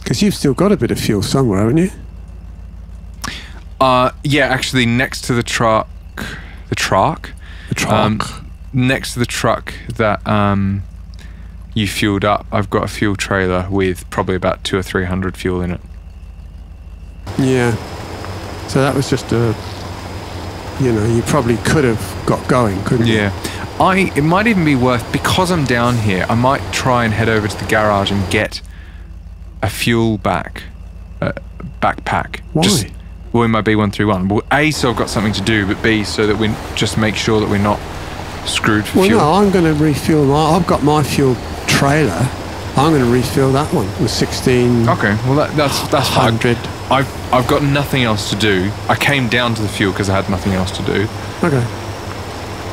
Because you've still got a bit of fuel somewhere, haven't you? Yeah, actually, next to the truck. The truck? The truck. Next to the truck that you fueled up, I've got a fuel trailer with probably about 200 or 300 fuel in it. Yeah. So that was just a... You know, you probably could have got going, couldn't you? Yeah. It might even be worth, because I'm down here, I might try and head over to the garage and get a fuel backpack. Why? Well, in my B131. Well, A, so I've got something to do, but B, so that we just make sure that we're not screwed for fuel. Well, no, I'm going to refuel I've got my fuel trailer. I'm going to refill that one with 16. Okay, well that's fine. 100. I've got nothing else to do. I came down to the fuel because I had nothing else to do. Okay.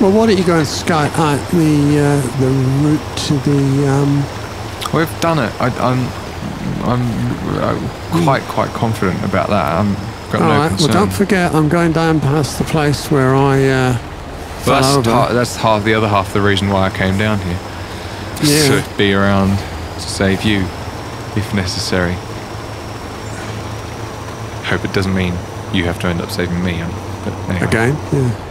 Well, why don't you go and scout out the route to the... We've done it. I'm quite confident about that. I've got no concern. Well, don't forget, I'm going down past the place where I fell over. That's the other half of the reason why I came down here. Yeah. To be around to save you, if necessary. Hope it doesn't mean you have to end up saving me. But anyway. Again? Yeah.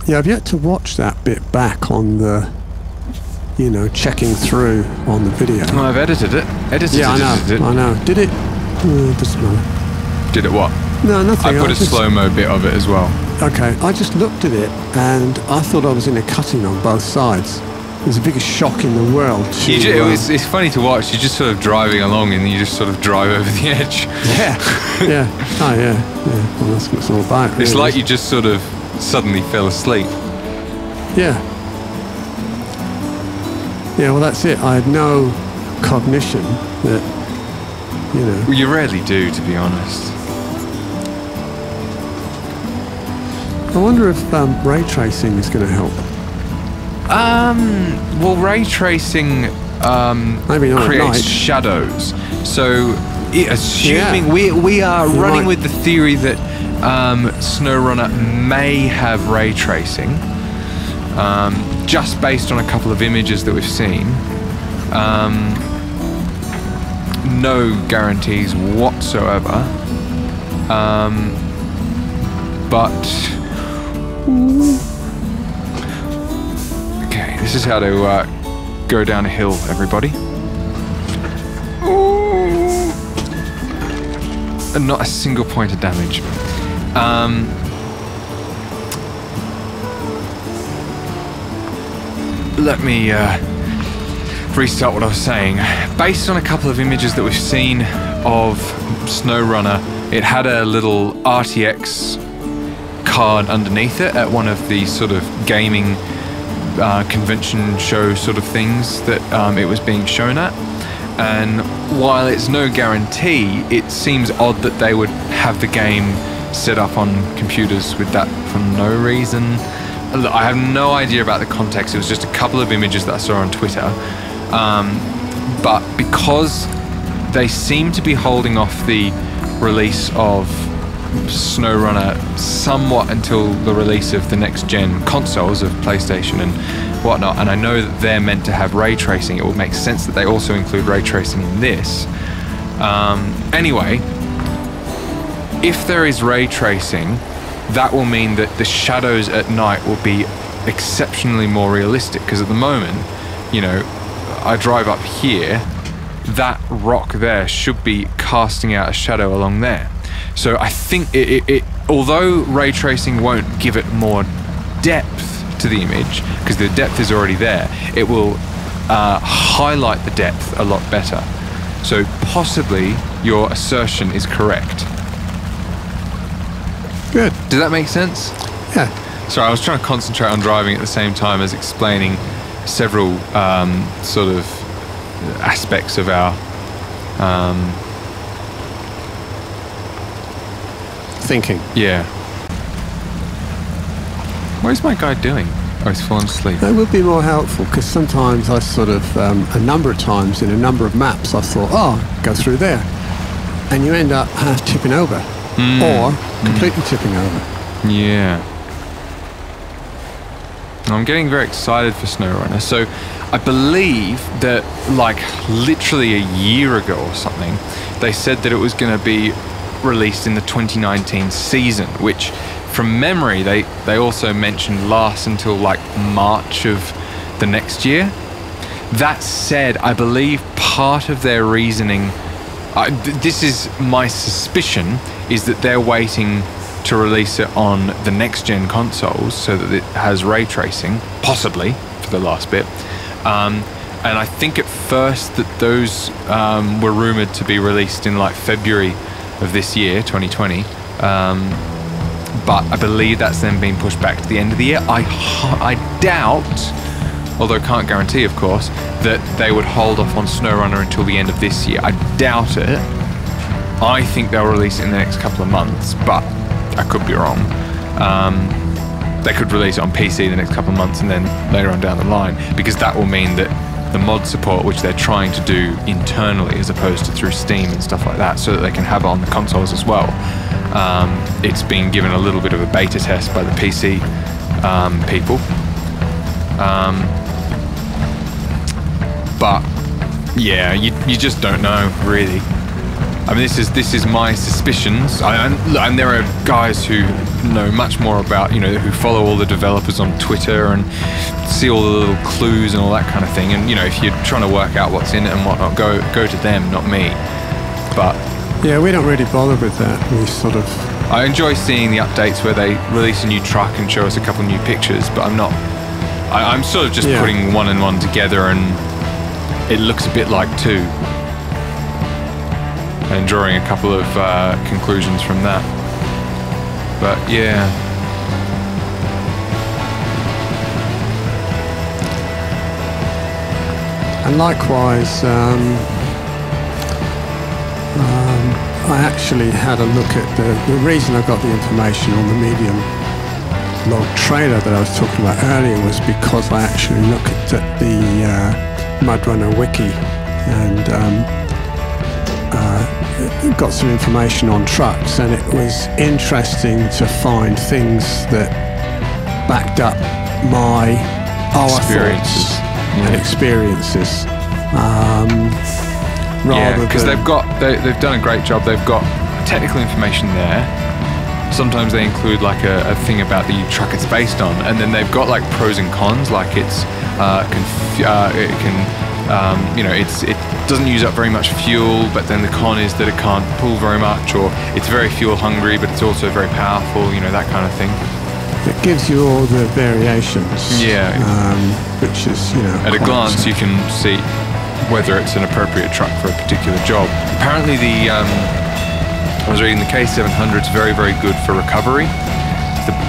Yeah, I've yet to watch that bit back on the, you know, checking through on the video. Well, I've edited it. Yeah, I know. Did it? Doesn't matter. Did it what? No, nothing. I put a slow-mo bit of it as well. Okay, I just looked at it and I thought I was in a cutting on both sides. It was the biggest shock in the world. It's funny to watch. You're just sort of driving along and you just sort of drive over the edge. Yeah, yeah. Oh, yeah. Well, that's what it's all about, really. It's like you just sort of suddenly fell asleep. Yeah. Yeah, well, that's it. I had no cognition that, you know... Well, you rarely do, to be honest. I wonder if ray tracing is going to help. Well, ray tracing maybe not creates shadows. So, assuming we are running with the theory that SnowRunner may have ray tracing, just based on a couple of images that we've seen. No guarantees whatsoever. But okay, this is how to go down a hill, everybody. And not a single point of damage. Let me restart what I was saying. Based on a couple of images that we've seen of SnowRunner, it had a little RTX card underneath it at one of the sort of gaming convention show sort of things that it was being shown at. And while it's no guarantee, it seems odd that they would have the game set up on computers with that for no reason. I have no idea about the context. It was just a couple of images that I saw on Twitter. But because they seem to be holding off the release of SnowRunner somewhat until the release of the next gen consoles of PlayStation and whatnot, and I know that they're meant to have ray tracing, it would make sense that they also include ray tracing in this. Anyway, if there is ray tracing, that will mean that the shadows at night will be exceptionally more realistic, because at the moment, you know, I drive up here, that rock there should be casting out a shadow along there. So I think although ray tracing won't give it more depth to the image, because the depth is already there, it will highlight the depth a lot better. So possibly your assertion is correct. Good. Does that make sense? Yeah. Sorry, I was trying to concentrate on driving at the same time as explaining several sort of aspects of our thinking. Yeah. What is my guy doing? Oh, he's fallen asleep. That would be more helpful, because sometimes I sort of, a number of times in a number of maps, I thought, oh, go through there. And you end up half tipping over, or completely tipping over. Yeah. I'm getting very excited for SnowRunner. So I believe that like literally a year ago or something, they said that it was going to be released in the 2019 season, which from memory they also mentioned lasts until like March of the next year. That said, I believe part of their reasoning, this is my suspicion, is that they're waiting to release it on the next gen consoles so that it has ray tracing, possibly for the last bit. And I think at first that those were rumored to be released in like February of this year, 2020. But I believe that's then been pushed back to the end of the year. I doubt, although can't guarantee, of course, that they would hold off on SnowRunner until the end of this year. I doubt it. I think they'll release it in the next couple of months, but I could be wrong. They could release it on PC the next couple of months and then later on down the line, because that will mean that the mod support, which they're trying to do internally as opposed to through Steam and stuff like that, so that they can have it on the consoles as well. It's been given a little bit of a beta test by the PC people. But yeah, you just don't know really. I mean, this is my suspicions, and there are guys who know much more about, you know, who follow all the developers on Twitter and see all the little clues and all that kind of thing. And you know, if you're trying to work out what's in it and whatnot, go to them, not me. But yeah, we don't really bother with that. We sort of. I enjoy seeing the updates where they release a new truck and show us a couple new pictures, but I'm not. I'm sort of just putting one and one together, and it looks a bit like two, and drawing a couple of conclusions from that. But yeah. And likewise, I actually had a look at the reason I got the information on the medium log trailer that I was talking about earlier was because I actually looked at the Mudrunner wiki and got some information on trucks, and it was interesting to find things that backed up my experiences and experiences. Yeah, because they've done a great job. They've got technical information there. Sometimes they include like a thing about the truck it's based on, and then they've got like pros and cons. Like it doesn't use up very much fuel, but then the con is that it can't pull very much, or it's very fuel hungry, but it's also very powerful. You know, that kind of thing. It gives you all the variations. Yeah. Which is, you know, at a glance you can see whether it's an appropriate truck for a particular job. Apparently I was reading the K700 is very, very good for recovery.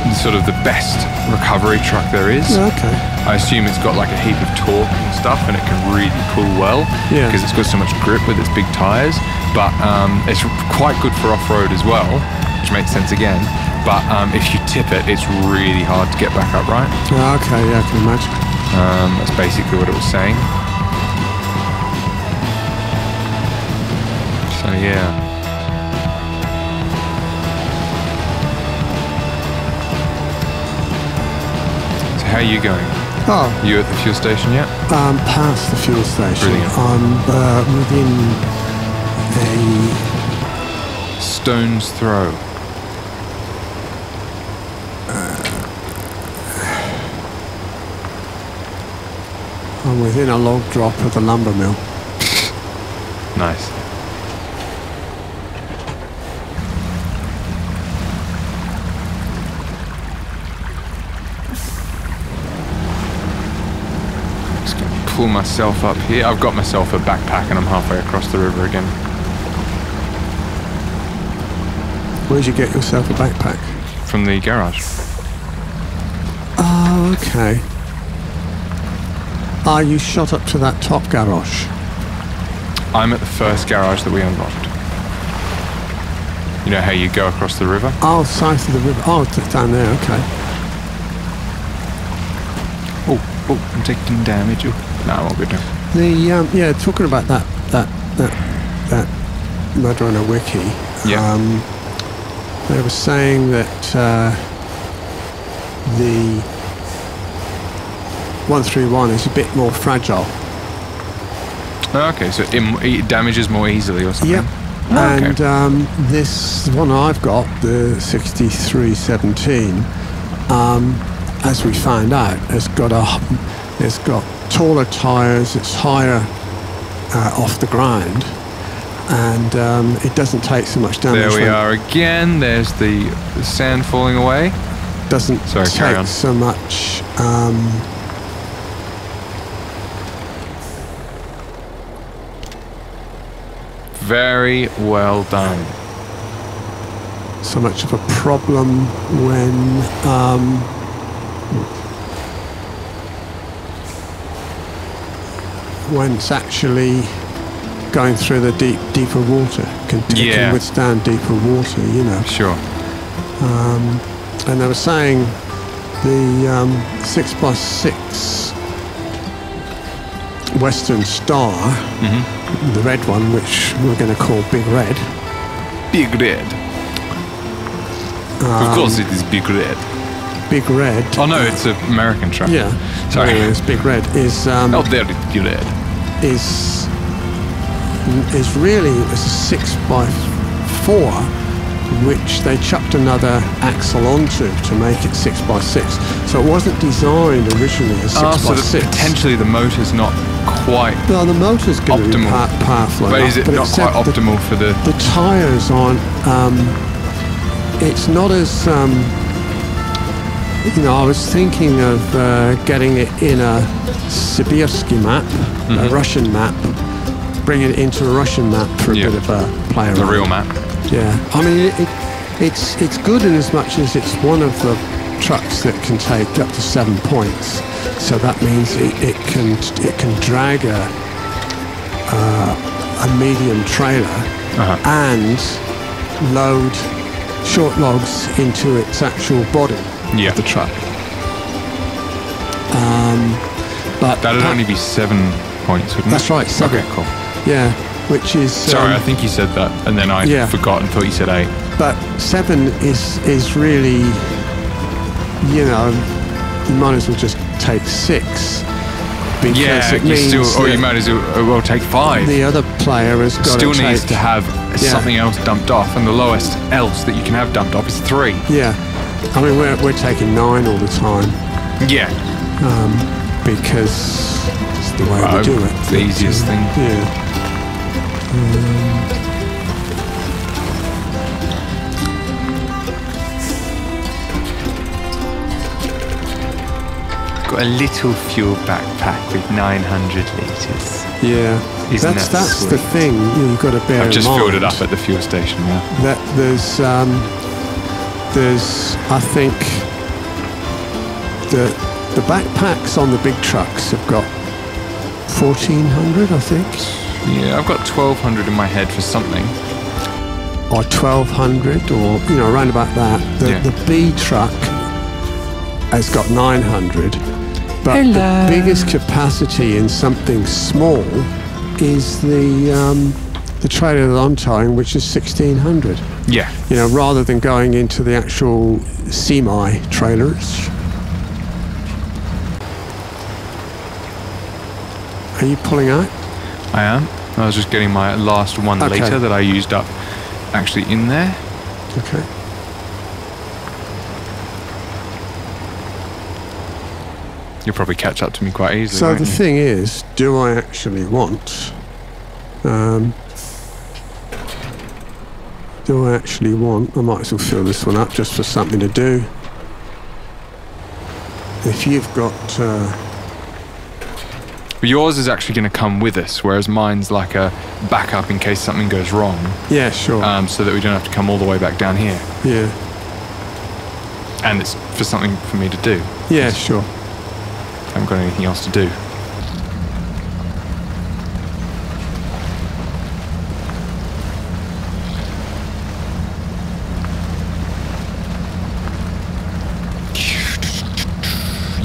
It's sort of the best recovery truck there is. Okay. I assume it's got like a heap of torque and stuff, and it can really pull well because it's got so much grip with its big tyres. But it's quite good for off-road as well, which makes sense again. But if you tip it, it's really hard to get back up, right? Okay, yeah, I can imagine. That's basically what it was saying. So yeah. So how are you going? Oh. You at the fuel station yet? Past the fuel station. Brilliant. I'm within a stone's throw. I'm within a log drop of the lumber mill. Nice. Just gonna pull myself up here. I've got myself a backpack and I'm halfway across the river again. Where'd you get yourself a backpack? From the garage. Oh, okay. Are you shot up to that top garage? I'm at the first garage that we unlocked. You know how you go across the river? Oh, south of the river. Oh, down there, okay. Oh, I'm taking damage. Oh, no, I'm all good now. The, yeah, talking about that Mudrunner wiki. Yeah. They were saying that 131 is a bit more fragile. Okay, so it damages more easily or something? Yep. Okay. And this one I've got, the 6317, as we found out, it's got taller tyres, it's higher off the ground, and it doesn't take so much damage. There we are again. There's the sand falling away. Doesn't take so much. Very well done. So much of a problem when it's actually going through the deeper water. It can withstand deeper water, you know. Sure. And they were saying the 6x6 Western Star, the red one, which we're going to call Big Red. Big Red. Of course it is Big Red. Big Red. Oh no, it's an American truck. Yeah. Sorry. It's Big Red. Is oh, there it's Big Red. Is really a 6x4, which they chucked another axle onto to make it 6x6. So it wasn't designed originally as 6x6. So potentially the motor's not quite. No, the motor's going to be powerful enough. But is it not quite optimal for the? The tyres aren't. It's not as. You know, I was thinking of getting it in a Sibirsky map, a Russian map, bringing it into a Russian map for a bit of a play around. The real map. Yeah, I mean it's good in as much as it's one of the trucks that can take up to 7 points. So that means it can drag a medium trailer and load short logs into its actual body of the truck. But that'd only be 7 points, wouldn't it? That's right, 7. Okay, cool. Yeah, which is... Sorry, I think you said that, and then I forgot and thought you said 8. But 7 is really, you know, you might as well just take 6. Because it means you might as well take 5. The other player has got still needs to have something else dumped off, and the lowest else that you can have dumped off is 3. Yeah, I mean we're taking 9 all the time. Yeah, because it's the way we do it. It's the easiest thing. Yeah. Got a little fuel backpack with 900 litres. Yeah, that's the thing you've got to bear in mind. I've just filled it up at the fuel station. Yeah. That there's I think the backpacks on the big trucks have got 1400, I think. Yeah, I've got 1200 in my head for something. Or 1200, or you know, around about that. The B truck has got 900. But the biggest capacity in something small is the trailer that I'm towing, which is 1600. Yeah. You know, rather than going into the actual semi trailers. Are you pulling out? I am. I was just getting my last 1 litre that I used up actually in there. Okay. You'll probably catch up to me quite easily. So the thing is, do I actually want? I might as well fill this one up just for something to do. If you've got. Yours is actually going to come with us, whereas mine's like a backup in case something goes wrong. Yeah, sure. So that we don't have to come all the way back down here. Yeah. And it's for something for me to do. Yeah, sure. I haven't got anything else to do.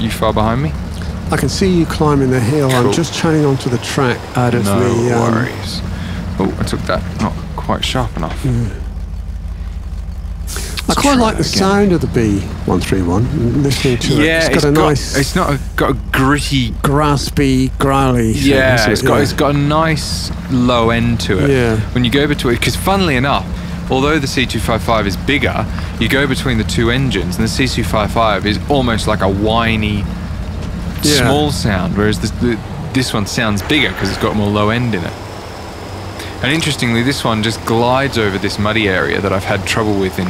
You far behind me? I can see you climbing the hill. Cool. I'm just turning onto the track out of no worries. Oh, I took that not quite sharp enough. I quite like the sound of the B131. Listening to it, it's got a gritty, graspy, growly. Yeah, it's got a nice low end to it. Yeah. When you go between, because funnily enough, although the C255 is bigger, you go between the two engines, and the C255 is almost like a whiny, small sound, whereas this one sounds bigger because it's got more low end in it. And interestingly, this one just glides over this muddy area that I've had trouble with in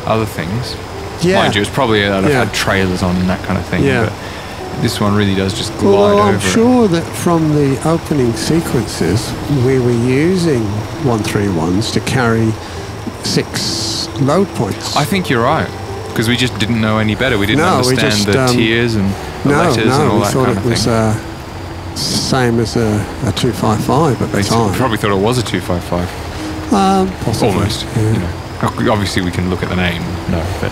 other things. Yeah. Mind you, it's probably that I've had trailers on and that kind of thing. Yeah. But this one really does just glide over I'm sure that from the opening sequences, we were using 131s to carry 6 load points. I think you're right, because we just didn't know any better. We didn't understand the tiers and the letters and all that kind of thing. We thought it was same as a 255 at the time. We probably thought it was a 255. Possibly. Almost. Yeah. You know. Obviously, we can look at the name. No, but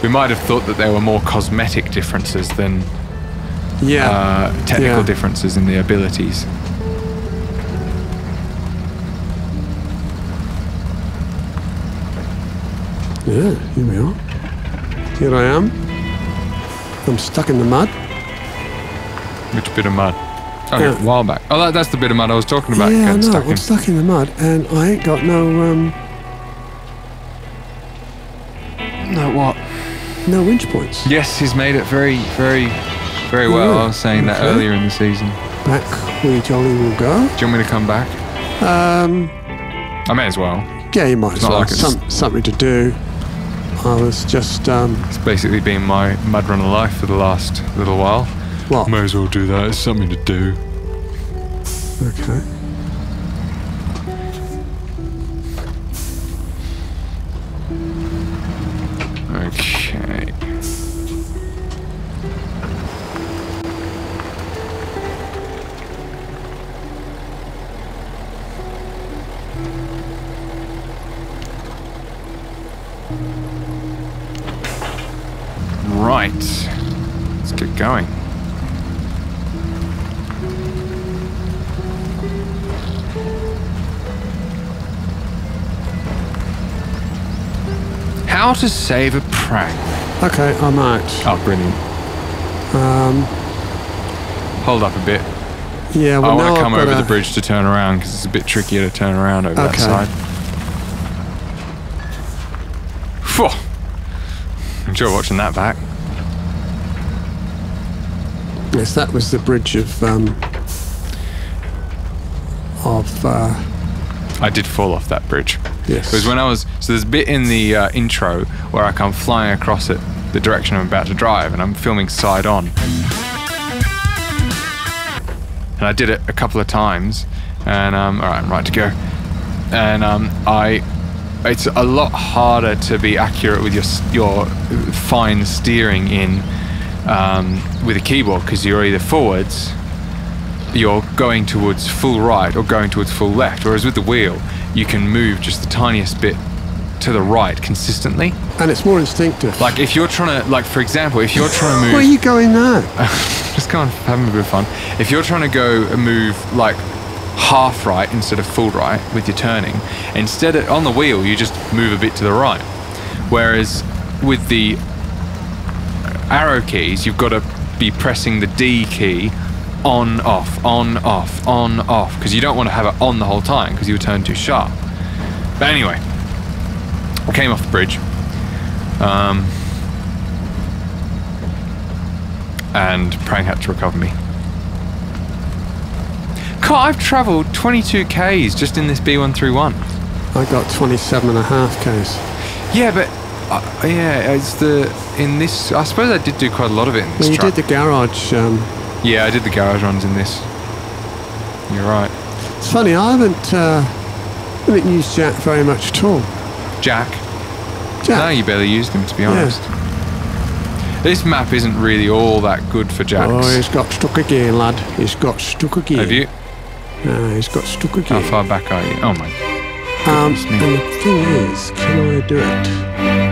we might have thought that there were more cosmetic differences than technical differences in the abilities. Yeah, here we are. Here I am. I'm stuck in the mud. Which bit of mud? Oh, a while back. Oh, that's the bit of mud I was talking about. Yeah, I know. I'm stuck in the mud, and I ain't got no what? No winch points. Yes, he's made it very, very, very well. I was saying that earlier in the season. Back we jolly will go. Do you want me to come back? I may as well. Yeah, you might as well. Like something to do. I was just... It's basically been my Mudrunner life for the last little while. What? May as well do that. It's something to do. Okay. Okay. Right, let's get going. How to save a prang. Okay, I might. Oh, brilliant. Hold up a bit. Yeah, well, I want to come over the bridge to turn around because it's a bit trickier to turn around over that side. Phew. Enjoy watching that back. Yes, that was the bridge of I did fall off that bridge. Yes. Because when I was... So there's a bit in the intro where I come flying across it, the direction I'm about to drive, and I'm filming side on. And I did it a couple of times, and alright, I'm right to go. And it's a lot harder to be accurate with your fine steering in with a keyboard, because you're either forwards, you're going towards full right or going towards full left, whereas with the wheel you can move just the tiniest bit to the right consistently, and it's more instinctive. Like if you're trying to, like for example, if you're trying to move... Where are you going now? Just going having a bit of fun. If you're trying to go and move like half right instead of full right with your turning, instead of on the wheel you just move a bit to the right, whereas with the arrow keys you've got to be pressing the D key on off, because you don't want to have it on the whole time because you'll turn too sharp. But anyway, I came off the bridge and Prang had to recover me. God, I've travelled 22 Ks just in this B131. I got 27.5 Ks. Yeah, but it's in this. I suppose I did do quite a lot of it in this truck. You did the garage. Yeah, I did the garage runs in this. You're right. It's funny, I haven't used Jack very much at all. Jack? No, you barely used him, to be honest. Yeah. This map isn't really all that good for Jacks. Oh, he's got stuck again, lad. He's got stuck again. Have you? No, he's got stuck again. How far back are you? Oh my. And the thing is, can I do it?